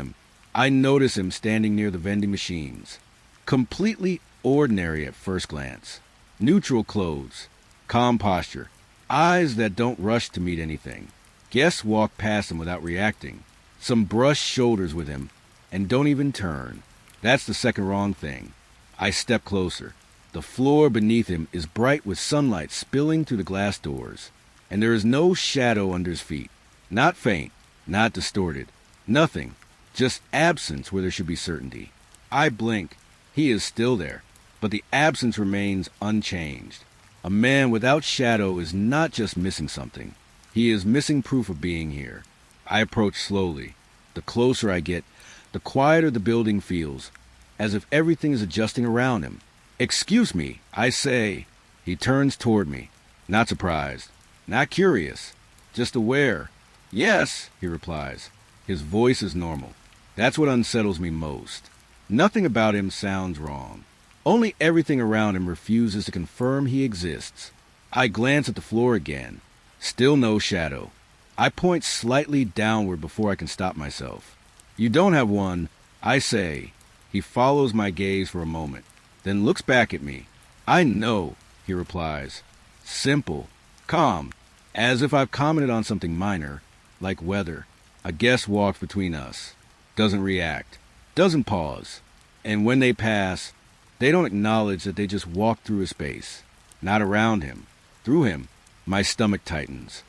I notice him standing near the vending machines. Completely ordinary at first glance. Neutral clothes. Calm posture. Eyes that don't rush to meet anything. Guests walk past him without reacting. Some brush shoulders with him and don't even turn. That's the second wrong thing. I step closer. The floor beneath him is bright with sunlight spilling through the glass doors, and there is no shadow under his feet. Not faint, not distorted. Nothing. Just absence where there should be certainty. I blink. He is still there, but the absence remains unchanged. A man without shadow is not just missing something. He is missing proof of being here. I approach slowly. The closer I get, the quieter the building feels, as if everything is adjusting around him. "Excuse me," I say. He turns toward me, not surprised, not curious, just aware. "Yes," he replies. His voice is normal. That's what unsettles me most. Nothing about him sounds wrong. Only everything around him refuses to confirm he exists. I glance at the floor again. Still no shadow. I point slightly downward before I can stop myself. "You don't have one," I say. He follows my gaze for a moment, then looks back at me. "I know," he replies. Simple, calm, as if I've commented on something minor, like weather. A guest walks between us. Doesn't react. Doesn't pause. And when they pass, they don't acknowledge that they just walked through a space. Not around him. Through him. My stomach tightens.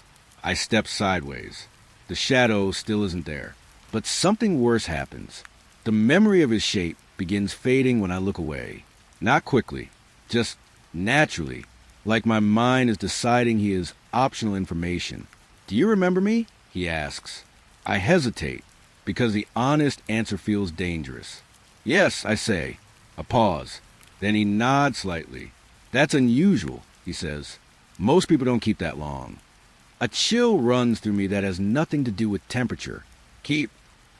I step sideways. The shadow still isn't there. But something worse happens. The memory of his shape begins fading when I look away. Not quickly. Just naturally. Like my mind is deciding he is optional information. "Do you remember me?" he asks. I hesitate, because the honest answer feels dangerous. "Yes," I say. A pause. Then he nods slightly. "That's unusual," he says. "Most people don't keep that long." A chill runs through me that has nothing to do with temperature. "Keep,"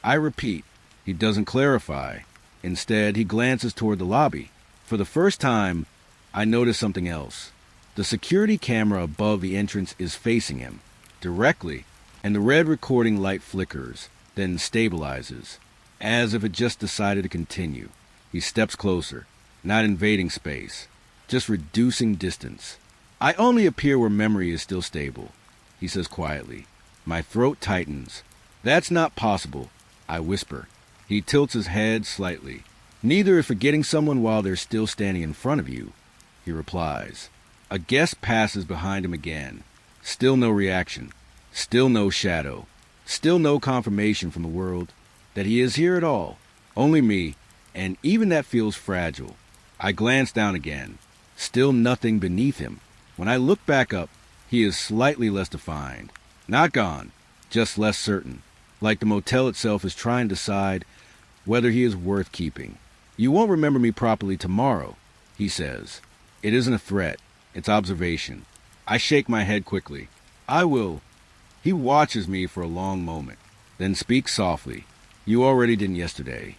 I repeat. He doesn't clarify. Instead, he glances toward the lobby. For the first time, I notice something else. The security camera above the entrance is facing him, directly, and the red recording light flickers, then stabilizes, as if it just decided to continue. He steps closer, not invading space, just reducing distance. "I only appear where memory is still stable," he says quietly. My throat tightens. "That's not possible," I whisper. He tilts his head slightly. "Neither is forgetting someone while they're still standing in front of you," he replies. A guest passes behind him again. Still no reaction. Still no shadow. Still no confirmation from the world that he is here at all. Only me, and even that feels fragile. I glance down again. Still nothing beneath him. When I look back up, he is slightly less defined. Not gone, just less certain. Like the motel itself is trying to decide whether he is worth keeping. "You won't remember me properly tomorrow," he says. It isn't a threat. It's observation. I shake my head quickly. "I will." He watches me for a long moment, then speaks softly. "You already didn't yesterday."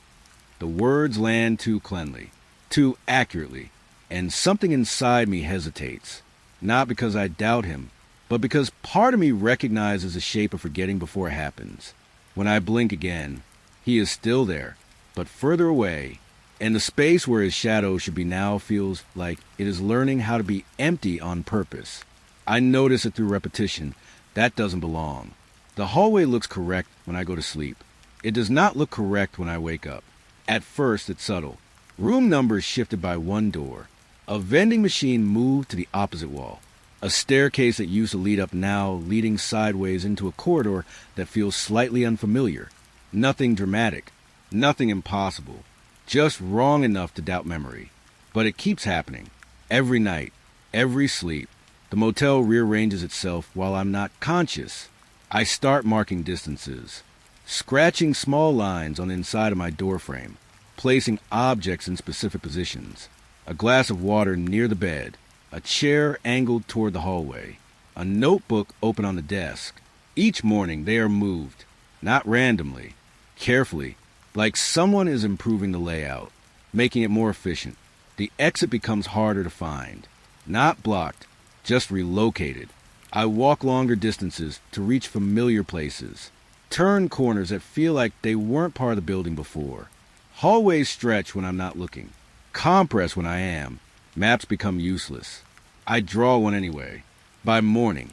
The words land too cleanly, too accurately, and something inside me hesitates. Not because I doubt him, but because part of me recognizes the shape of forgetting before it happens. When I blink again, he is still there, but further away, and the space where his shadow should be now feels like it is learning how to be empty on purpose. I notice it through repetition. That doesn't belong. The hallway looks correct when I go to sleep. It does not look correct when I wake up. At first, it's subtle. Room numbers shifted by one door. A vending machine moved to the opposite wall. A staircase that used to lead up now leading sideways into a corridor that feels slightly unfamiliar. Nothing dramatic. Nothing impossible. Just wrong enough to doubt memory. But it keeps happening. Every night. Every sleep. The motel rearranges itself while I'm not conscious. I start marking distances. scratching small lines on the inside of my doorframe, placing objects in specific positions. A glass of water near the bed, a chair angled toward the hallway, a notebook open on the desk. Each morning they are moved, not randomly, carefully, like someone is improving the layout, making it more efficient. The exit becomes harder to find. Not blocked, just relocated. I walk longer distances to reach familiar places, turn corners that feel like they weren't part of the building before. Hallways stretch when I'm not looking, compress when I am. Maps become useless. I draw one anyway. By morning,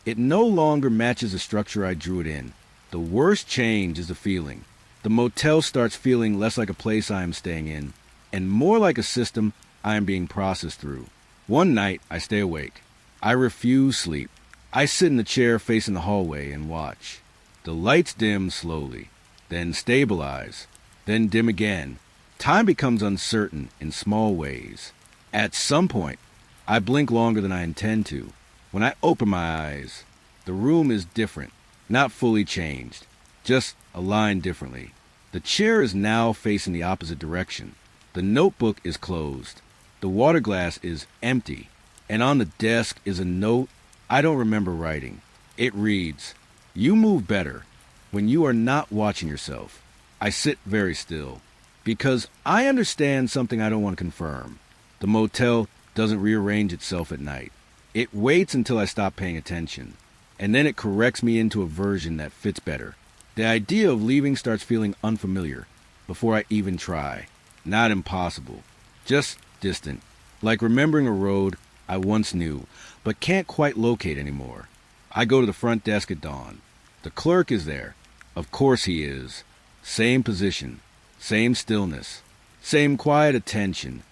it no longer matches the structure I drew it in. The worst change is the feeling. The motel starts feeling less like a place I am staying in, and more like a system I am being processed through. One night, I stay awake. I refuse sleep. I sit in the chair facing the hallway and watch. The lights dim slowly, then stabilize, then dim again. Time becomes uncertain in small ways. At some point, I blink longer than I intend to. When I open my eyes, the room is different, not fully changed, just aligned differently. The chair is now facing the opposite direction. The notebook is closed. The water glass is empty. And on the desk is a note I don't remember writing. It reads, "You move better when you are not watching yourself." I sit very still, because I understand something I don't want to confirm. The motel doesn't rearrange itself at night. It waits until I stop paying attention, and then it corrects me into a version that fits better. The idea of leaving starts feeling unfamiliar before I even try. Not impossible, just distant, like remembering a road I once knew, but can't quite locate anymore. I go to the front desk at dawn. The clerk is there. Of course he is. Same position, same stillness, same quiet attention.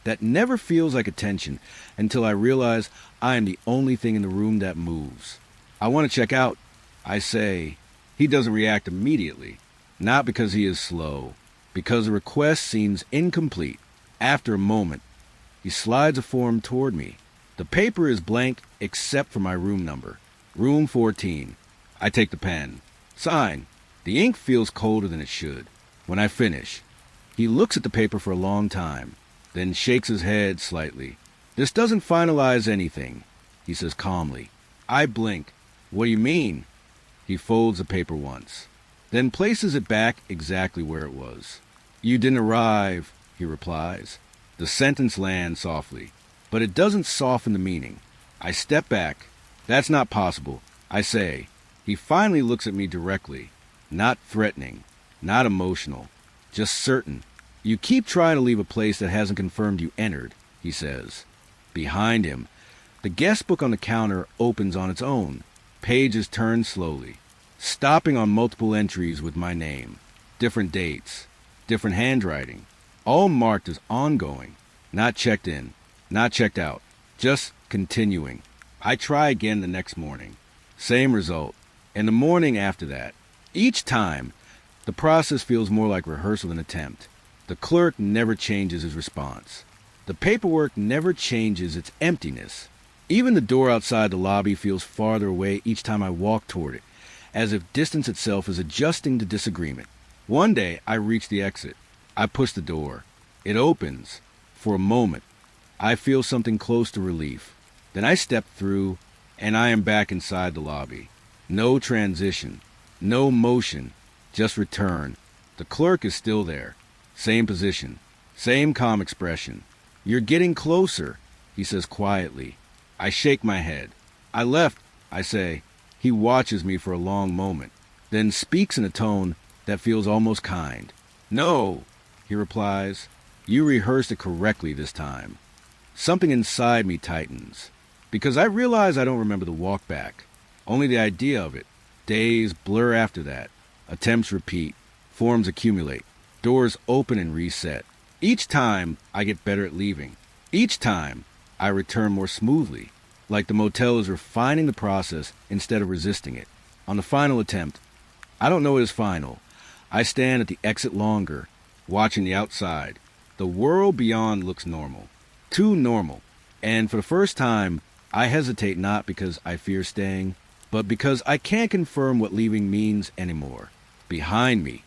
That never feels like attention until I realize I am the only thing in the room that moves. "I want to check out," I say. He doesn't react immediately. Not because he is slow, because the request seems incomplete. After a moment, he slides a form toward me. The paper is blank except for my room number. Room 14. I take the pen. Sign. The ink feels colder than it should. When I finish, he looks at the paper for a long time, then shakes his head slightly. "This doesn't finalize anything," he says calmly. I blink. "What do you mean?" He folds the paper once, then places it back exactly where it was. "You didn't arrive," he replies. The sentence lands softly, but it doesn't soften the meaning. I step back. "That's not possible," I say. He finally looks at me directly, not threatening, not emotional, just certain. "You keep trying to leave a place that hasn't confirmed you entered," he says. Behind him, the guest book on the counter opens on its own. Pages turn slowly, stopping on multiple entries with my name. Different dates, different handwriting, all marked as ongoing, not checked in, not checked out, just continuing. I try again the next morning. Same result. And the morning after that. Each time, the process feels more like rehearsal than attempt. The clerk never changes his response. The paperwork never changes its emptiness. Even the door outside the lobby feels farther away each time I walk toward it, as if distance itself is adjusting to disagreement. One day, I reach the exit. I push the door. It opens. For a moment, I feel something close to relief. Then I step through, and I am back inside the lobby. No transition, no motion, just return. The clerk is still there. Same position, same calm expression. "You're getting closer," he says quietly. I shake my head. "I left," I say. He watches me for a long moment, then speaks in a tone that feels almost kind. "No," he replies. "You rehearsed it correctly this time." Something inside me tightens, because I realize I don't remember the walk back, only the idea of it. Days blur after that. Attempts repeat. Forms accumulate. Doors open and reset. Each time, I get better at leaving. Each time, I return more smoothly, like the motel is refining the process instead of resisting it. On the final attempt, I don't know it is final. I stand at the exit longer, watching the outside. The world beyond looks normal. Too normal. And for the first time, I hesitate not because I fear staying, but because I can't confirm what leaving means anymore. Behind me.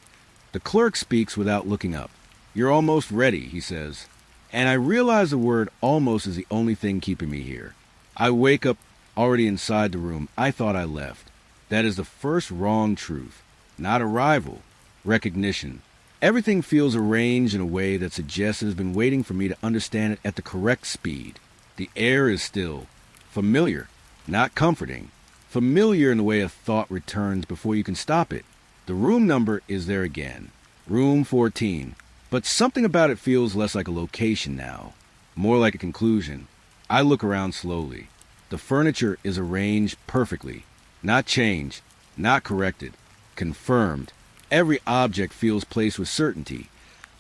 The clerk speaks without looking up. "You're almost ready," he says. And I realize the word almost is the only thing keeping me here. I wake up already inside the room I thought I left. That is the first wrong truth. Not arrival. Recognition. Everything feels arranged in a way that suggests it has been waiting for me to understand it at the correct speed. The air is still. Familiar. Not comforting. Familiar in the way a thought returns before you can stop it. The room number is there again. Room 14. But something about it feels less like a location now. More like a conclusion. I look around slowly. The furniture is arranged perfectly. Not changed. Not corrected. Confirmed. Every object feels placed with certainty.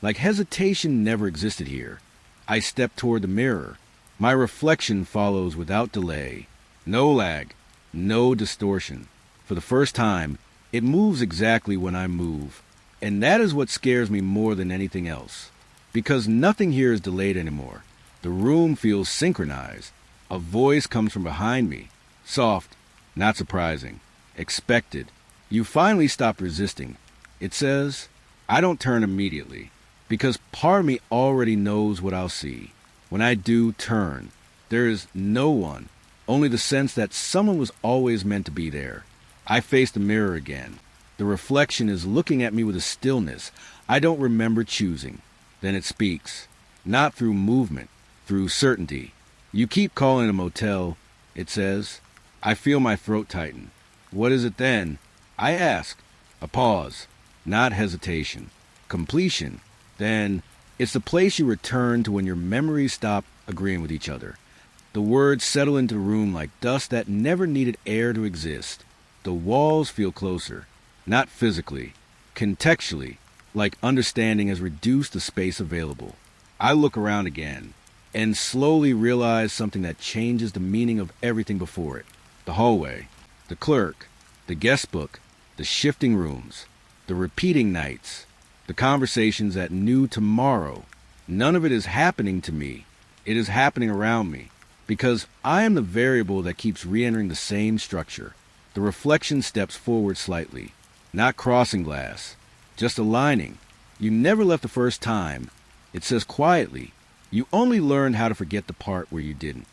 Like hesitation never existed here. I step toward the mirror. My reflection follows without delay. No lag. No distortion. For the first time, it moves exactly when I move. And that is what scares me more than anything else. Because nothing here is delayed anymore. The room feels synchronized. A voice comes from behind me. Soft. Not surprising. Expected. You finally stop resisting. It says, I don't turn immediately. Because part of me already knows what I'll see. When I do turn, there is no one. Only the sense that someone was always meant to be there. I face the mirror again. The reflection is looking at me with a stillness I don't remember choosing. Then it speaks. Not through movement, through certainty. You keep calling it a motel, it says. I feel my throat tighten. What is it then? I ask. A pause. Not hesitation. Completion. Then, it's the place you return to when your memories stop agreeing with each other. The words settle into the room like dust that never needed air to exist. The walls feel closer. Not physically. Contextually, like understanding has reduced the space available. I look around again, and slowly realize something that changes the meaning of everything before it. The hallway, the clerk, the guest book, the shifting rooms, the repeating nights, the conversations that knew tomorrow. None of it is happening to me. It is happening around me, because I am the variable that keeps re-entering the same structure. The reflection steps forward slightly. Not crossing glass, just aligning. You never left the first time. It says quietly, you only learned how to forget the part where you didn't.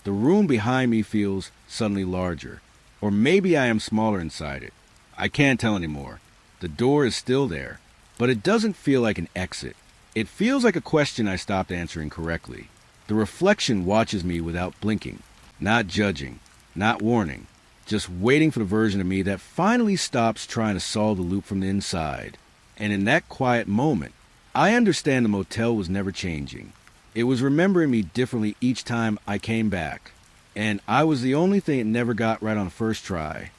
The room behind me feels suddenly larger. Or maybe I am smaller inside it. I can't tell anymore. The door is still there, but it doesn't feel like an exit. It feels like a question I stopped answering correctly. The reflection watches me without blinking, not judging, not warning. Just waiting for the version of me that finally stops trying to solve the loop from the inside. And in that quiet moment, I understand the motel was never changing. It was remembering me differently each time I came back. And I was the only thing it never got right on the first try.